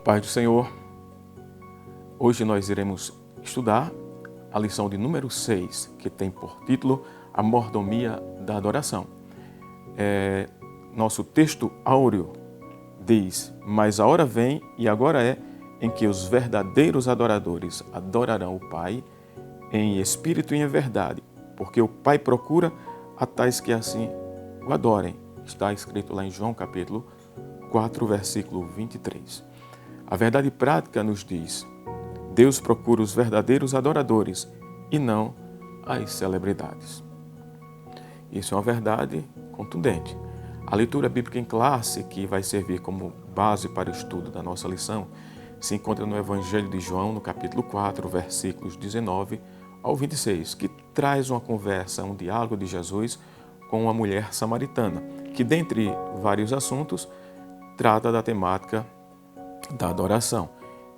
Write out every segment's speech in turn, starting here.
Paz do Senhor, hoje nós iremos estudar a lição de número 6, que tem por título A Mordomia da Adoração. Nosso texto áureo diz: Mas a hora vem e agora é em que os verdadeiros adoradores adorarão o Pai em espírito e em verdade, porque o Pai procura a tais que assim o adorem. Está escrito lá em João capítulo 4, versículo 23. A verdade prática nos diz: Deus procura os verdadeiros adoradores e não as celebridades. Isso é uma verdade contundente. A leitura bíblica em classe, que vai servir como base para o estudo da nossa lição, se encontra no Evangelho de João, no capítulo 4, versículos 19 ao 26, que traz uma conversa, um diálogo de Jesus com uma mulher samaritana, que, dentre vários assuntos, trata da temática da adoração.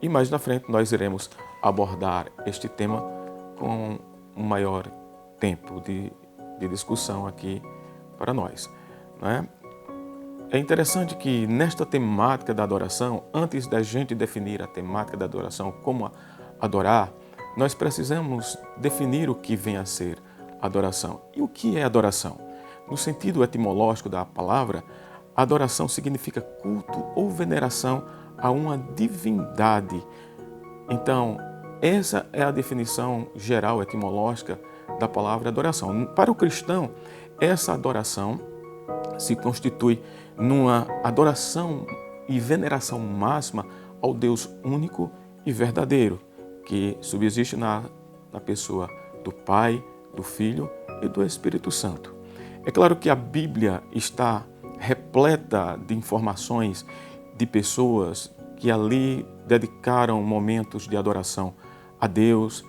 E mais na frente nós iremos abordar este tema com um maior tempo de discussão aqui para nós, não é? É interessante que nesta temática da adoração, antes da gente definir a temática da adoração como adorar, nós precisamos definir o que vem a ser adoração. E o que é adoração? No sentido etimológico da palavra, adoração significa culto ou veneração a uma divindade. Então, essa é a definição geral etimológica da palavra adoração. Para o cristão, essa adoração se constitui numa adoração e veneração máxima ao Deus único e verdadeiro, que subsiste na pessoa do Pai, do Filho e do Espírito Santo. É claro que a Bíblia está repleta de informações de pessoas que ali dedicaram momentos de adoração a Deus,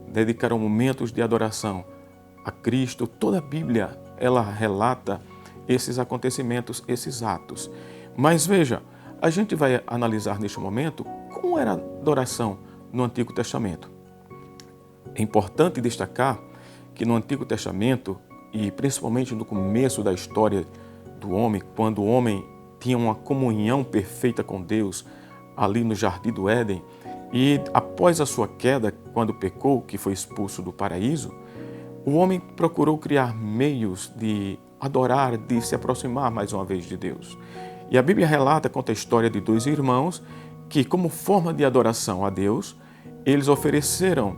dedicaram momentos de adoração a Cristo. Toda a Bíblia, ela relata esses acontecimentos, esses atos. Mas veja, a gente vai analisar neste momento como era a adoração no Antigo Testamento. É importante destacar que no Antigo Testamento, e principalmente no começo da história do homem, quando o homem tinha uma comunhão perfeita com Deus ali no Jardim do Éden, e após a sua queda, quando pecou, que foi expulso do paraíso, o homem procurou criar meios de adorar, de se aproximar mais uma vez de Deus. E a Bíblia conta a história de dois irmãos que, como forma de adoração a Deus, eles ofereceram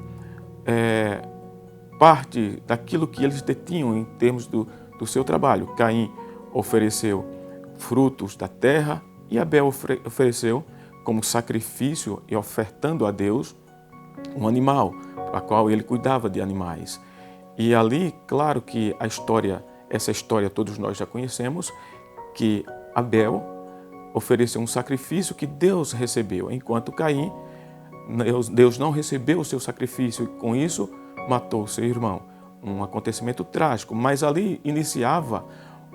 parte daquilo que eles detinham em termos do seu trabalho. Caim ofereceu frutos da terra e Abel ofereceu como sacrifício e ofertando a Deus um animal, a qual ele cuidava de animais. E ali, claro que essa história todos nós já conhecemos, que Abel ofereceu um sacrifício que Deus recebeu, enquanto Caim, Deus não recebeu o seu sacrifício e com isso matou seu irmão. Um acontecimento trágico, mas ali iniciava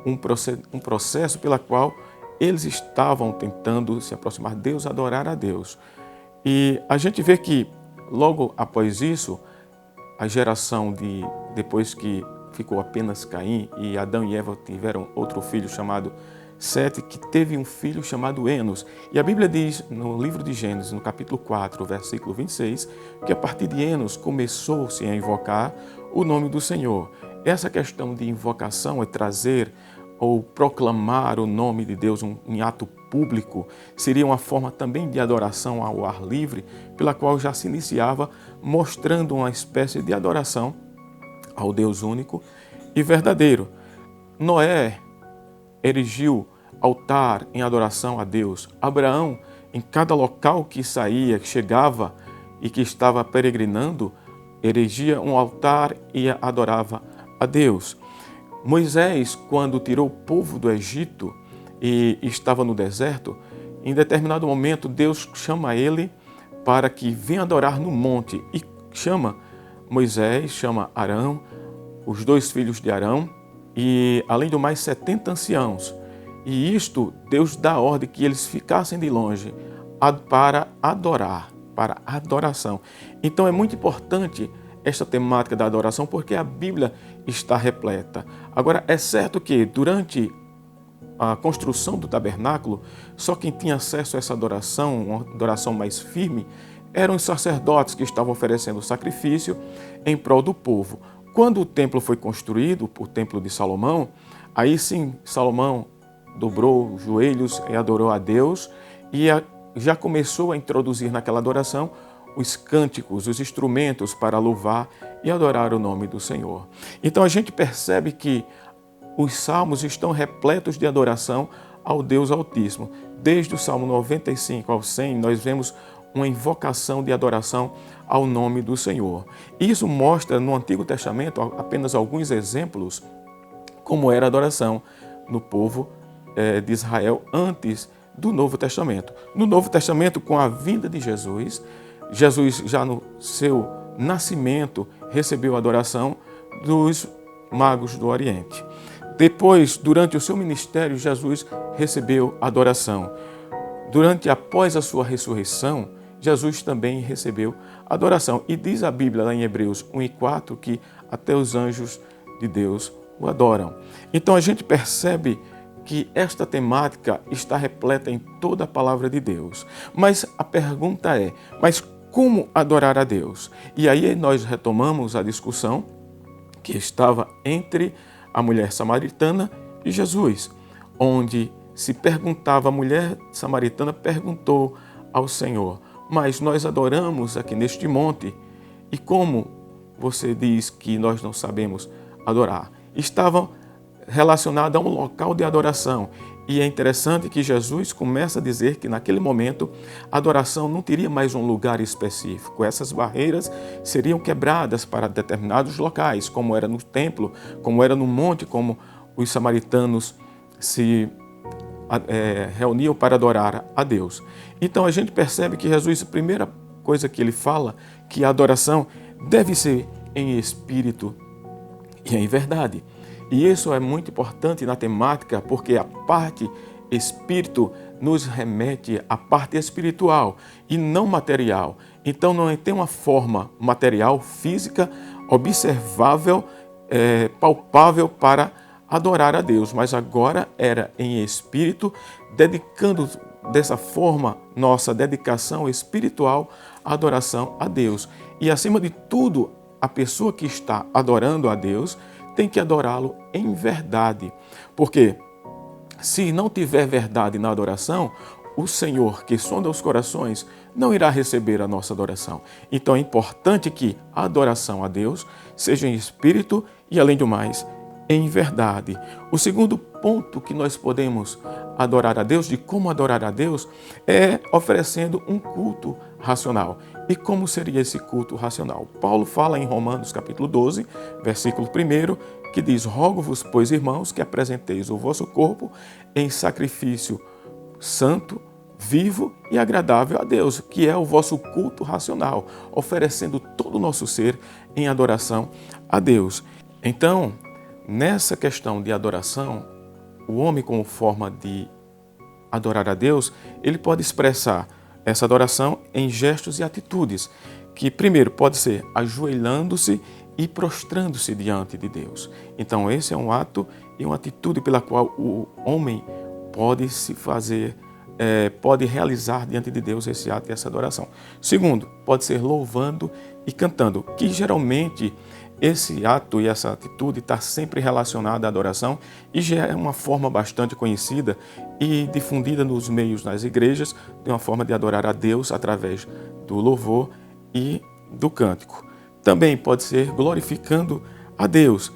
um processo pela qual eles estavam tentando se aproximar de Deus, adorar a Deus. E a gente vê que logo após isso, a geração depois que ficou apenas Caim e Adão e Eva tiveram outro filho chamado Sete, que teve um filho chamado Enos. E a Bíblia diz no livro de Gênesis, no capítulo 4, versículo 26, que a partir de Enos começou-se a invocar o nome do Senhor. Essa questão de invocação é trazer ou proclamar o nome de Deus em ato público, seria uma forma também de adoração ao ar livre, pela qual já se iniciava mostrando uma espécie de adoração ao Deus único e verdadeiro. Noé erigiu altar em adoração a Deus. Abraão, em cada local que saía, que chegava e que estava peregrinando, erigia um altar e adorava a Deus. Moisés, quando tirou o povo do Egito e estava no deserto, em determinado momento Deus chama ele para que venha adorar no monte e chama Moisés, chama Arão, os dois filhos de Arão e, além do mais, 70 anciãos. E isto, Deus dá ordem que eles ficassem de longe para adorar, para adoração. Então é muito importante esta temática da adoração porque a Bíblia está repleta. Agora, é certo que durante a construção do tabernáculo, só quem tinha acesso a essa adoração, uma adoração mais firme, eram os sacerdotes que estavam oferecendo sacrifício em prol do povo. Quando o templo foi construído, o templo de Salomão, aí sim Salomão dobrou os joelhos e adorou a Deus e já começou a introduzir naquela adoração os cânticos, os instrumentos para louvar e adorar o nome do Senhor. Então a gente percebe que os salmos estão repletos de adoração ao Deus Altíssimo. Desde o Salmo 95 ao 100, nós vemos uma invocação de adoração ao nome do Senhor. Isso mostra no Antigo Testamento apenas alguns exemplos como era a adoração no povo de Israel antes do Novo Testamento. No Novo Testamento, com a vinda de Jesus, Jesus já no seu nascimento recebeu a adoração dos magos do Oriente. Depois, durante o seu ministério, Jesus recebeu adoração. Após a sua ressurreição, Jesus também recebeu adoração. E diz a Bíblia lá em Hebreus 1:4 que até os anjos de Deus o adoram. Então a gente percebe que esta temática está repleta em toda a palavra de Deus. Mas a pergunta é, mas como adorar a Deus? E aí nós retomamos a discussão que estava entre a mulher samaritana e Jesus, onde se perguntava, a mulher samaritana perguntou ao Senhor, mas nós adoramos aqui neste monte, e como você diz que nós não sabemos adorar? Estavam relacionados a um local de adoração. E é interessante que Jesus começa a dizer que naquele momento a adoração não teria mais um lugar específico. Essas barreiras seriam quebradas para determinados locais, como era no templo, como era no monte, como os samaritanos se reuniam para adorar a Deus. Então a gente percebe que Jesus, a primeira coisa que ele fala, que a adoração deve ser em espírito e em verdade. E isso é muito importante na temática, porque a parte espírito nos remete à parte espiritual e não material. Então não tem uma forma material, física, observável, palpável para adorar a Deus, mas agora era em espírito, dedicando dessa forma nossa dedicação espiritual à adoração a Deus. E acima de tudo, a pessoa que está adorando a Deus tem que adorá-lo em verdade, porque se não tiver verdade na adoração, o Senhor, que sonda os corações, não irá receber a nossa adoração. Então é importante que a adoração a Deus seja em espírito e, além do mais, em verdade. O segundo ponto que nós podemos adorar a Deus, de como adorar a Deus, é oferecendo um culto racional. E como seria esse culto racional? Paulo fala em Romanos capítulo 12, versículo 1, que diz: rogo-vos, pois, irmãos, que apresenteis o vosso corpo em sacrifício santo, vivo e agradável a Deus, que é o vosso culto racional, oferecendo todo o nosso ser em adoração a Deus. Então, nessa questão de adoração, o homem, como forma de adorar a Deus, ele pode expressar essa adoração em gestos e atitudes, que primeiro pode ser ajoelhando-se e prostrando-se diante de Deus. Então esse é um ato e uma atitude pela qual o homem pode se fazer, pode realizar diante de Deus esse ato e essa adoração. Segundo, pode ser louvando e cantando, que geralmente esse ato e essa atitude está sempre relacionada à adoração e já é uma forma bastante conhecida e difundida nos meios das igrejas, de uma forma de adorar a Deus através do louvor e do cântico. Também pode ser glorificando a Deus,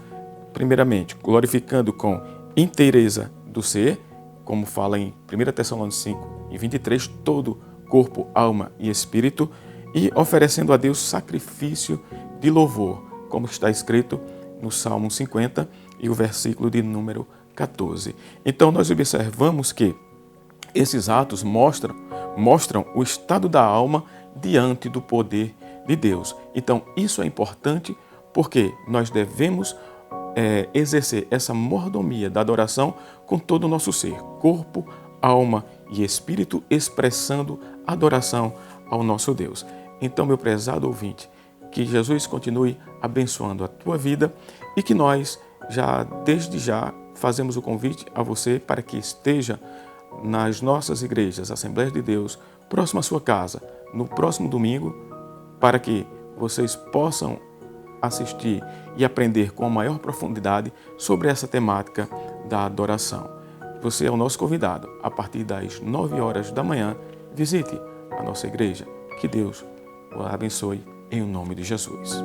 primeiramente, glorificando com inteireza do ser, como fala em 1 Tessalonicenses 5:23, todo corpo, alma e espírito, e oferecendo a Deus sacrifício de louvor, como está escrito no Salmo 50 e o versículo de número 14. Então nós observamos que esses atos mostram o estado da alma diante do poder de Deus. Então isso é importante porque nós devemos exercer essa mordomia da adoração com todo o nosso ser, corpo, alma e espírito, expressando adoração ao nosso Deus. Então, meu prezado ouvinte, que Jesus continue abençoando a tua vida e que nós, desde já, fazemos o convite a você para que esteja nas nossas igrejas, Assembleias de Deus, próximo à sua casa, no próximo domingo, para que vocês possam assistir e aprender com a maior profundidade sobre essa temática da adoração. Você é o nosso convidado. A partir das 9 horas da manhã, visite a nossa igreja. Que Deus o abençoe em nome de Jesus.